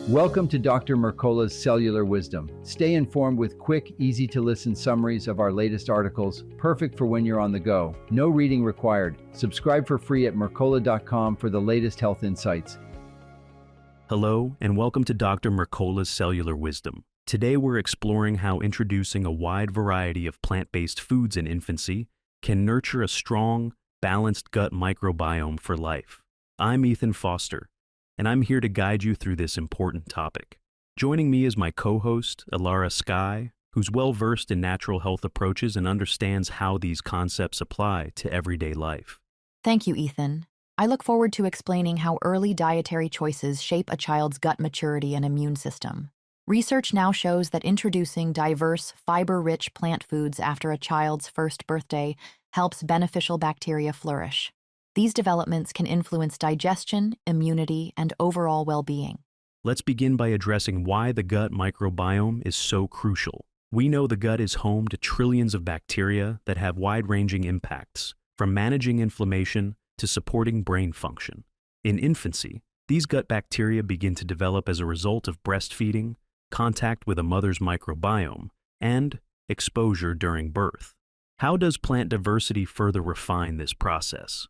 Welcome to Dr. Mercola's Cellular Wisdom. Stay informed with quick, easy-to-listen summaries of our latest articles, perfect for when you're on the go. No reading required. Subscribe for free at mercola.com for the latest health insights. Hello, and welcome to Dr. Mercola's Cellular Wisdom. Today we're exploring how introducing a wide variety of plant-based foods in infancy can nurture a strong, balanced gut microbiome for life. I'm Ethan Foster, and I'm here to guide you through this important topic. Joining me is my co-host, Alara Sky, who's well-versed in natural health approaches and understands how these concepts apply to everyday life. Thank you, Ethan. I look forward to explaining how early dietary choices shape a child's gut maturity and immune system. Research now shows that introducing diverse, fiber-rich plant foods after a child's first birthday helps beneficial bacteria flourish. These developments can influence digestion, immunity, and overall well-being. Let's begin by addressing why the gut microbiome is so crucial. We know the gut is home to trillions of bacteria that have wide-ranging impacts, from managing inflammation to supporting brain function. In infancy, these gut bacteria begin to develop as a result of breastfeeding, contact with a mother's microbiome, and exposure during birth. How does plant diversity further refine this process?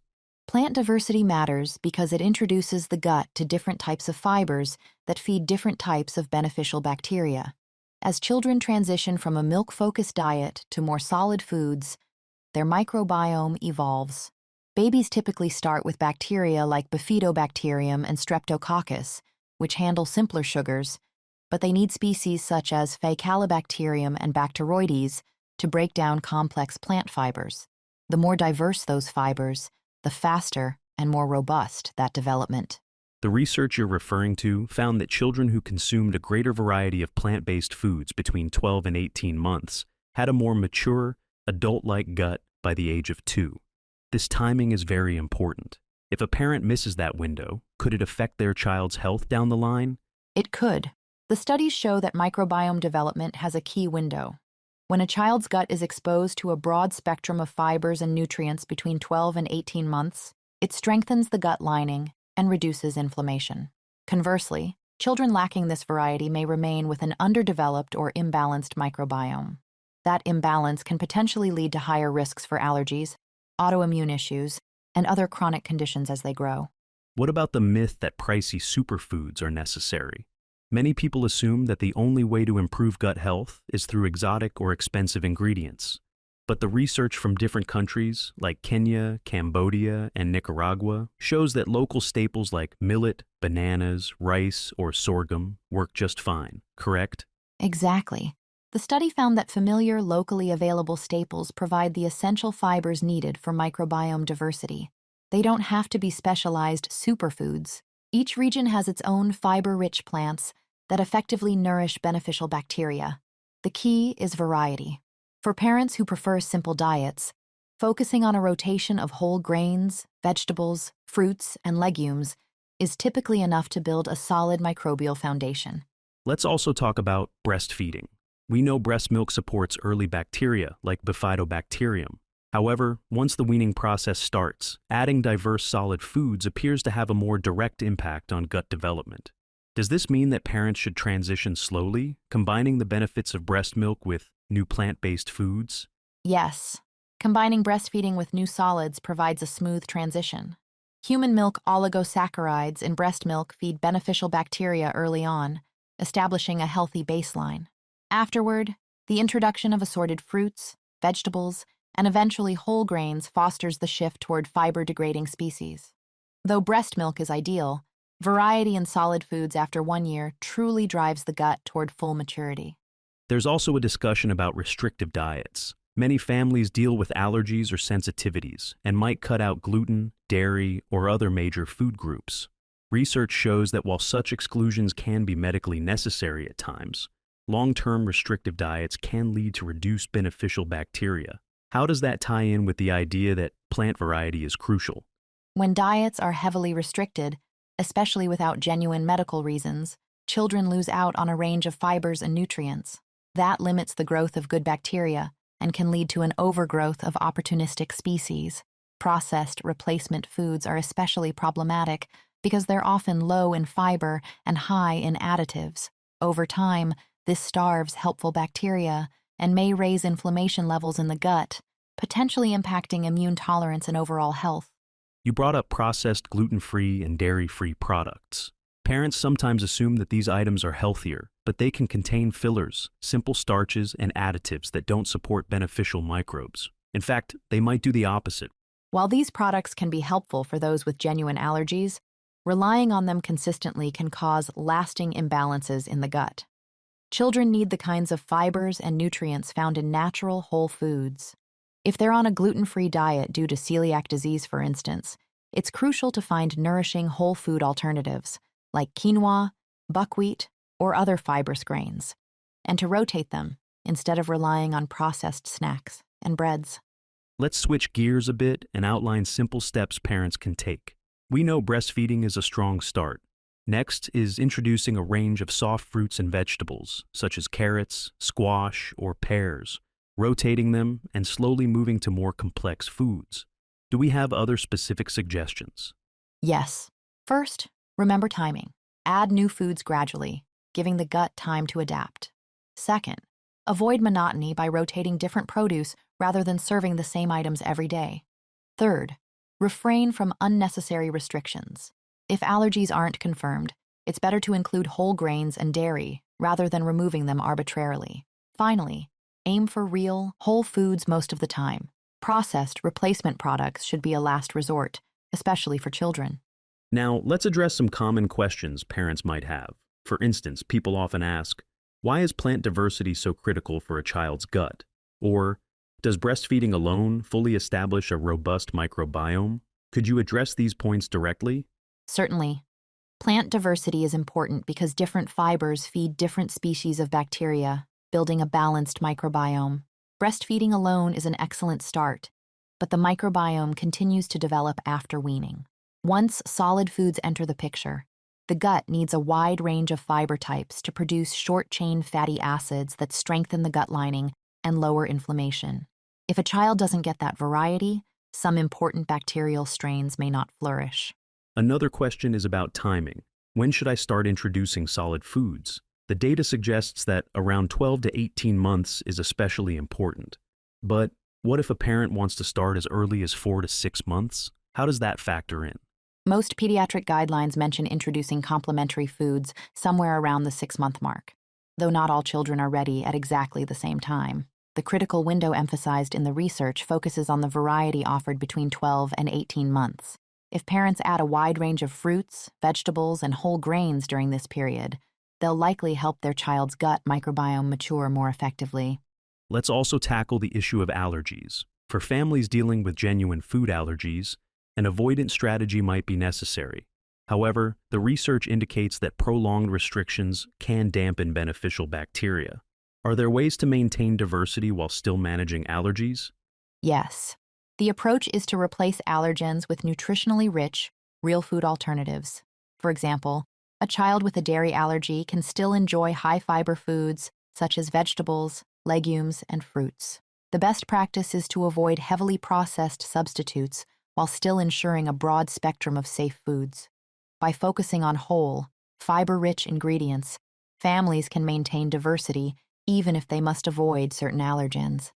Plant diversity matters because it introduces the gut to different types of fibers that feed different types of beneficial bacteria. As children transition from a milk-focused diet to more solid foods, their microbiome evolves. Babies typically start with bacteria like Bifidobacterium and Streptococcus, which handle simpler sugars, but they need species such as Faecalibacterium and Bacteroides to break down complex plant fibers. The more diverse those fibers, the faster and more robust that development. The research you're referring to found that children who consumed a greater variety of plant-based foods between 12 and 18 months had a more mature, adult-like gut by the age of 2. This timing is very important. If a parent misses that window, could it affect their child's health down the line? It could. The studies show that microbiome development has a key window. When a child's gut is exposed to a broad spectrum of fibers and nutrients between 12 and 18 months, it strengthens the gut lining and reduces inflammation. Conversely, children lacking this variety may remain with an underdeveloped or imbalanced microbiome. That imbalance can potentially lead to higher risks for allergies, autoimmune issues, and other chronic conditions as they grow. What about the myth that pricey superfoods are necessary? Many people assume that the only way to improve gut health is through exotic or expensive ingredients. But the research from different countries, like Kenya, Cambodia, and Nicaragua, shows that local staples like millet, bananas, rice, or sorghum work just fine, correct? Exactly. The study found that familiar, locally available staples provide the essential fibers needed for microbiome diversity. They don't have to be specialized superfoods. Each region has its own fiber-rich plants that effectively nourish beneficial bacteria. The key is variety. For parents who prefer simple diets, focusing on a rotation of whole grains, vegetables, fruits, and legumes is typically enough to build a solid microbial foundation. Let's also talk about breastfeeding. We know breast milk supports early bacteria like Bifidobacterium. However, once the weaning process starts, adding diverse solid foods appears to have a more direct impact on gut development. Does this mean that parents should transition slowly, combining the benefits of breast milk with new plant-based foods? Yes. Combining breastfeeding with new solids provides a smooth transition. Human milk oligosaccharides in breast milk feed beneficial bacteria early on, establishing a healthy baseline. Afterward, the introduction of assorted fruits, vegetables, and eventually whole grains fosters the shift toward fiber-degrading species. Though breast milk is ideal, variety in solid foods after 1 year truly drives the gut toward full maturity. There's also a discussion about restrictive diets. Many families deal with allergies or sensitivities and might cut out gluten, dairy, or other major food groups. Research shows that while such exclusions can be medically necessary at times, long-term restrictive diets can lead to reduced beneficial bacteria. How does that tie in with the idea that plant variety is crucial? When diets are heavily restricted, especially without genuine medical reasons, children lose out on a range of fibers and nutrients. That limits the growth of good bacteria and can lead to an overgrowth of opportunistic species. Processed replacement foods are especially problematic because they're often low in fiber and high in additives. Over time, this starves helpful bacteria and may raise inflammation levels in the gut, potentially impacting immune tolerance and overall health. You brought up processed gluten-free and dairy-free products. Parents sometimes assume that these items are healthier, but they can contain fillers, simple starches, and additives that don't support beneficial microbes. In fact, they might do the opposite. While these products can be helpful for those with genuine allergies, relying on them consistently can cause lasting imbalances in the gut. Children need the kinds of fibers and nutrients found in natural, whole foods. If they're on a gluten-free diet due to celiac disease, for instance, it's crucial to find nourishing whole food alternatives, like quinoa, buckwheat, or other fibrous grains, and to rotate them instead of relying on processed snacks and breads. Let's switch gears a bit and outline simple steps parents can take. We know breastfeeding is a strong start. Next is introducing a range of soft fruits and vegetables, such as carrots, squash, or pears, rotating them and slowly moving to more complex foods. Do we have other specific suggestions? Yes. First, remember timing. Add new foods gradually, giving the gut time to adapt. Second, avoid monotony by rotating different produce rather than serving the same items every day. Third, refrain from unnecessary restrictions. If allergies aren't confirmed, it's better to include whole grains and dairy rather than removing them arbitrarily. Finally, aim for real, whole foods most of the time. Processed replacement products should be a last resort, especially for children. Now, let's address some common questions parents might have. For instance, people often ask, why is plant diversity so critical for a child's gut? Or, does breastfeeding alone fully establish a robust microbiome? Could you address these points directly? Certainly. Plant diversity is important because different fibers feed different species of bacteria, building a balanced microbiome. Breastfeeding alone is an excellent start, but the microbiome continues to develop after weaning. Once solid foods enter the picture, the gut needs a wide range of fiber types to produce short-chain fatty acids that strengthen the gut lining and lower inflammation. If a child doesn't get that variety, some important bacterial strains may not flourish. Another question is about timing. When should I start introducing solid foods? The data suggests that around 12 to 18 months is especially important. But what if a parent wants to start as early as 4 to 6 months? How does that factor in? Most pediatric guidelines mention introducing complementary foods somewhere around the 6-month mark, though not all children are ready at exactly the same time. The critical window emphasized in the research focuses on the variety offered between 12 and 18 months. If parents add a wide range of fruits, vegetables, and whole grains during this period, they'll likely help their child's gut microbiome mature more effectively. Let's also tackle the issue of allergies. For families dealing with genuine food allergies, an avoidance strategy might be necessary. However, the research indicates that prolonged restrictions can dampen beneficial bacteria. Are there ways to maintain diversity while still managing allergies? Yes. The approach is to replace allergens with nutritionally rich, real food alternatives. For example, a child with a dairy allergy can still enjoy high-fiber foods such as vegetables, legumes, and fruits. The best practice is to avoid heavily processed substitutes while still ensuring a broad spectrum of safe foods. By focusing on whole, fiber-rich ingredients, families can maintain diversity even if they must avoid certain allergens.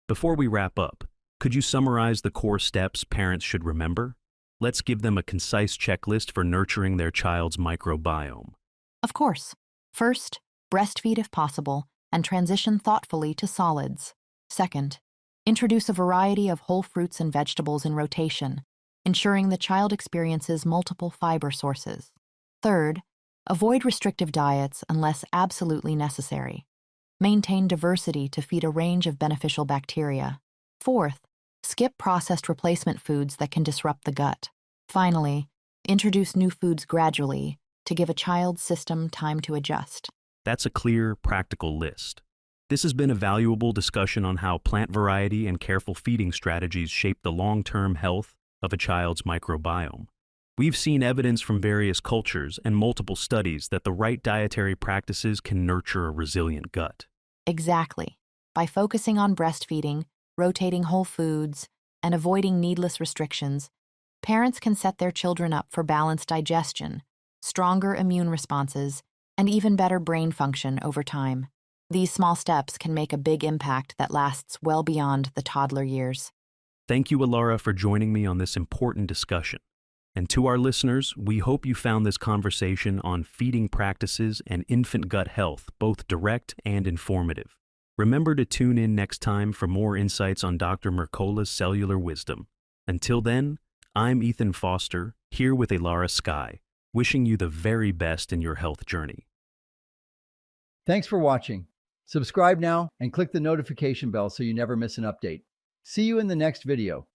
Before we wrap up, could you summarize the core steps parents should remember? Let's give them a concise checklist for nurturing their child's microbiome. Of course. First, breastfeed if possible and transition thoughtfully to solids. Second, introduce a variety of whole fruits and vegetables in rotation, ensuring the child experiences multiple fiber sources. Third, avoid restrictive diets unless absolutely necessary. Maintain diversity to feed a range of beneficial bacteria. Fourth, skip processed replacement foods that can disrupt the gut. Finally, introduce new foods gradually to give a child's system time to adjust. That's a clear, practical list. This has been a valuable discussion on how plant variety and careful feeding strategies shape the long-term health of a child's microbiome. We've seen evidence from various cultures and multiple studies that the right dietary practices can nurture a resilient gut. Exactly. By focusing on breastfeeding, rotating whole foods, and avoiding needless restrictions, parents can set their children up for balanced digestion, stronger immune responses, and even better brain function over time. These small steps can make a big impact that lasts well beyond the toddler years. Thank you, Alara, for joining me on this important discussion. And to our listeners, we hope you found this conversation on feeding practices and infant gut health both direct and informative. Remember to tune in next time for more insights on Dr. Mercola's cellular wisdom. Until then, I'm Ethan Foster, here with Alara Sky, wishing you the very best in your health journey. Thanks for watching. Subscribe now and click the notification bell so you never miss an update. See you in the next video.